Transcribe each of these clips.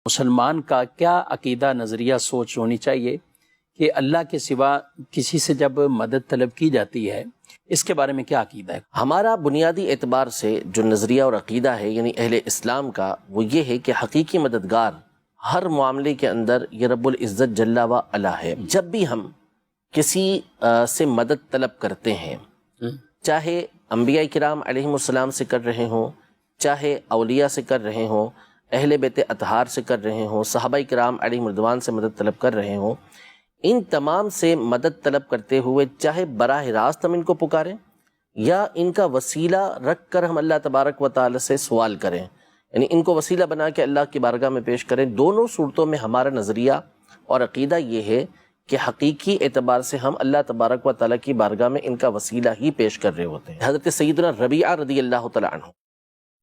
مسلمان کا کیا عقیدہ نظریہ سوچ ہونی چاہیے کہ اللہ کے سوا کسی سے جب مدد طلب کی جاتی ہے، اس کے بارے میں کیا عقیدہ ہے؟ ہمارا بنیادی اعتبار سے جو نظریہ اور عقیدہ ہے یعنی اہل اسلام کا، وہ یہ ہے کہ حقیقی مددگار ہر معاملے کے اندر یہ رب العزت جل و علا ہے۔ جب بھی ہم کسی سے مدد طلب کرتے ہیں، چاہے انبیاء کرام علیہم السلام سے کر رہے ہوں، چاہے اولیاء سے کر رہے ہوں، اہل بیت اطہار سے کر رہے ہوں، صحابہ کرام علیہم رضوان سے مدد طلب کر رہے ہوں، ان تمام سے مدد طلب کرتے ہوئے چاہے براہ راست ہم ان کو پکاریں یا ان کا وسیلہ رکھ کر ہم اللہ تبارک و تعالی سے سوال کریں، یعنی ان کو وسیلہ بنا کے اللہ کی بارگاہ میں پیش کریں، دونوں صورتوں میں ہمارا نظریہ اور عقیدہ یہ ہے کہ حقیقی اعتبار سے ہم اللہ تبارک و تعالیٰ کی بارگاہ میں ان کا وسیلہ ہی پیش کر رہے ہوتے ہیں۔ حضرت سیدنا ربیعہ رضی اللہ تعالیٰ عنہ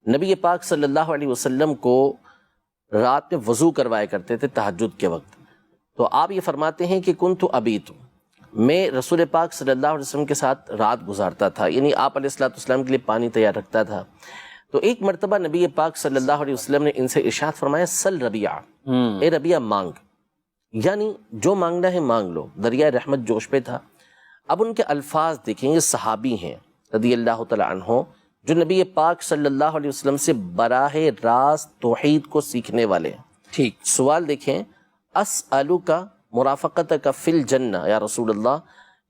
نبی پاک صلی اللہ علیہ وسلم کو رات میں وضو کروایا کرتے تھے تہجد کے وقت، تو آپ یہ فرماتے ہیں کہ کنت ابیت، میں رسول پاک صلی اللہ علیہ وسلم کے ساتھ رات گزارتا تھا، یعنی آپ علیہ الصلوۃ والسلام کے لیے پانی تیار رکھتا تھا۔ تو ایک مرتبہ نبی پاک صلی اللہ علیہ وسلم نے ان سے ارشاد فرمایا سل ربیعہ، اے ربیعہ مانگ، یعنی جو مانگنا ہے مانگ لو، دریائے رحمت جوش پہ تھا۔ اب ان کے الفاظ دیکھیں، یہ صحابی ہیں رضی اللہ تعالیٰ عنہ جو نبی پاک صلی اللہ علیہ وسلم سے براہ راست توحید کو سیکھنے والے ہیں۔ ٹھیک، سوال دیکھیں، اسألک مرافقتک فی الجنہ یا رسول اللہ،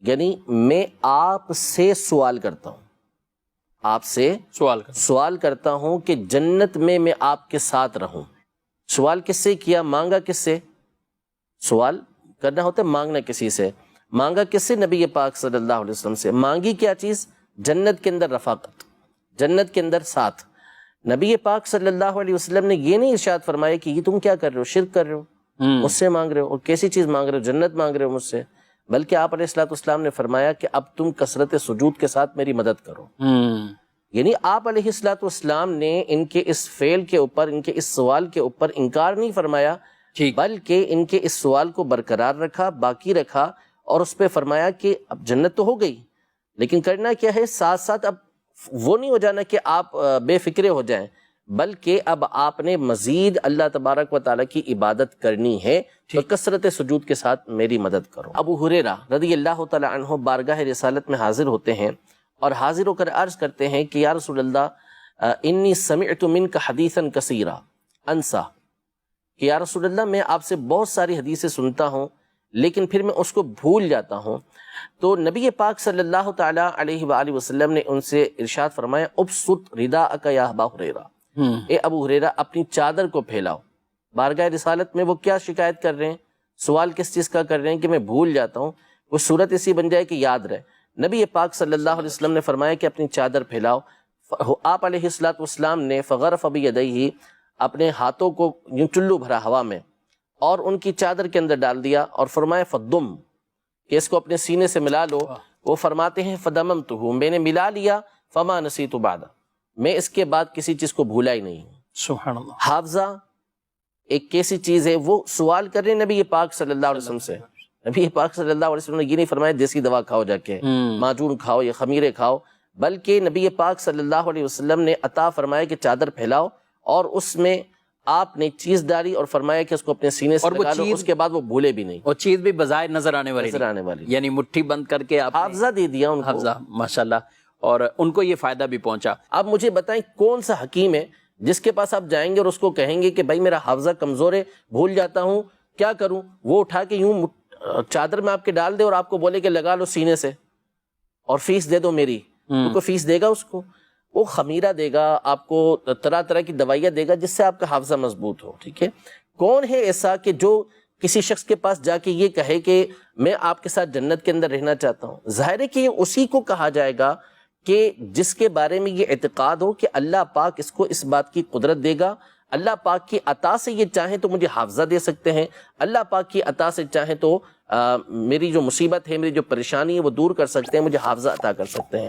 یعنی میں آپ سے سوال کرتا ہوں، آپ سے سوال کرتا ہوں کہ جنت میں آپ کے ساتھ رہوں۔ سوال کس سے کیا؟ مانگا کس سے؟ سوال کرنا ہوتا ہے مانگنا کسی سے، مانگا کس سے؟ نبی پاک صلی اللہ علیہ وسلم سے۔ مانگی کیا چیز؟ جنت کے اندر رفاقت، جنت کے اندر ساتھ۔ نبی پاک صلی اللہ علیہ وسلم نے یہ نہیں ارشاد فرمایا کہ یہ تم کیا کر رہے ہو، شرک کر رہے ہو، مجھ سے مانگ رہے ہو، اور کیسی چیز مانگ رہے ہو؟ جنت مانگ رہے ہو مجھ سے، بلکہ آپ علیہ الصلوۃ والسلام نے فرمایا کہ اب تم کثرت سجود کے ساتھ میری مدد کرو۔ یعنی آپ علیہ الصلوۃ والسلام نے ان کے اس فعل کے اوپر، ان کے اس سوال کے اوپر انکار نہیں فرمایا، بلکہ ان کے اس سوال کو برقرار رکھا، باقی رکھا، اور اس پہ فرمایا کہ اب جنت تو ہو گئی، لیکن کرنا کیا ہے؟ ساتھ ساتھ اب وہ نہیں ہو جانا کہ آپ بے فکرے ہو جائیں، بلکہ اب آپ نے مزید اللہ تبارک و تعالیٰ کی عبادت کرنی ہے، تو کثرت سجود کے ساتھ میری مدد کرو۔ ابو ہریرہ رضی اللہ تعالیٰ عنہ بارگاہ رسالت میں حاضر ہوتے ہیں اور حاضر ہو کر عرض کرتے ہیں کہ یا رسول اللہ انی سمعت منک حدیثا کثیرا انسا، کہ یا رسول اللہ میں آپ سے بہت ساری حدیثیں سنتا ہوں لیکن پھر میں اس کو بھول جاتا ہوں۔ تو نبی پاک صلی اللہ تعالیٰ علیہ وآلہ وسلم نے ان سے ارشاد فرمایا ابسط رداءک یا ابا ہریرہ، اے ابو ہریرہ اپنی چادر کو پھیلاؤ۔ بارگاہ رسالت میں وہ کیا شکایت کر رہے ہیں؟ سوال کس چیز کا کر رہے ہیں کہ میں بھول جاتا ہوں، وہ صورت ایسی بن جائے کہ یاد رہے۔ نبی پاک صلی اللہ علیہ وسلم نے فرمایا کہ اپنی چادر پھیلاؤ۔ آپ علیہ الصلوۃ والسلام نے فغرف بیدیہ، اپنے ہاتھوں کو یوں چلو بھرا ہوا میں اور ان کی چادر کے اندر ڈال دیا، اور فرمایا فدم، کہ اس کو اپنے سینے سے ملا لو۔ وہ فرماتے ہیں فدممتہ، میں نے ملا لیا، فما نسیت بعد، میں اس کے بعد کسی چیز کو بھولا ہی نہیں۔ سبحان اللہ۔ حافظہ ایک کیسی چیز ہے؟ وہ سوال کر رہے ہیں نبی پاک صلی اللہ علیہ وسلم سے۔ نبی پاک صلی اللہ علیہ وسلم نے یہ نہیں فرمایا دیسی دوا کھاؤ، جا کے معجون کھاؤ یا خمیرے کھاؤ، بلکہ نبی پاک صلی اللہ علیہ وسلم نے عطا فرمایا کہ چادر پھیلاؤ، اور اس میں آپ نے چیز ڈالی اور فرمایا کہ اس کو اپنے سینے سے لگا لو، اس کے بعد وہ بھولے بھی نہیں۔ اور چیز بھی بظاہر نظر آنے والی، یعنی مٹھی بند کر کے آپ حافظہ دے دیا ان کو، حافظہ، ماشاءاللہ، اور ان کو یہ فائدہ بھی پہنچا۔ اب مجھے بتائیں کون سا حکیم ہے جس کے پاس آپ جائیں گے اور اس کو کہیں گے کہ بھائی میرا حافظہ کمزور ہے، بھول جاتا ہوں، کیا کروں؟ وہ اٹھا کے یوں چادر میں آپ کے ڈال دے اور آپ کو بولے کہ لگا لو سینے سے اور فیس دے دو میری، تو کوئی فیس دے گا اس کو؟ وہ خمیرہ دے گا آپ کو، طرح طرح کی دوائیاں دے گا جس سے آپ کا حافظہ مضبوط ہو۔ ٹھیک ہے، کون ہے ایسا کہ جو کسی شخص کے پاس جا کے یہ کہے کہ میں آپ کے ساتھ جنت کے اندر رہنا چاہتا ہوں؟ ظاہر ہے کہ اسی کو کہا جائے گا کہ جس کے بارے میں یہ اعتقاد ہو کہ اللہ پاک اس کو اس بات کی قدرت دے گا، اللہ پاک کی عطا سے یہ چاہیں تو مجھے حافظہ دے سکتے ہیں، اللہ پاک کی عطا سے چاہیں تو میری جو مصیبت ہے، میری جو پریشانی ہے وہ دور کر سکتے ہیں، مجھے حافظہ عطا کر سکتے ہیں۔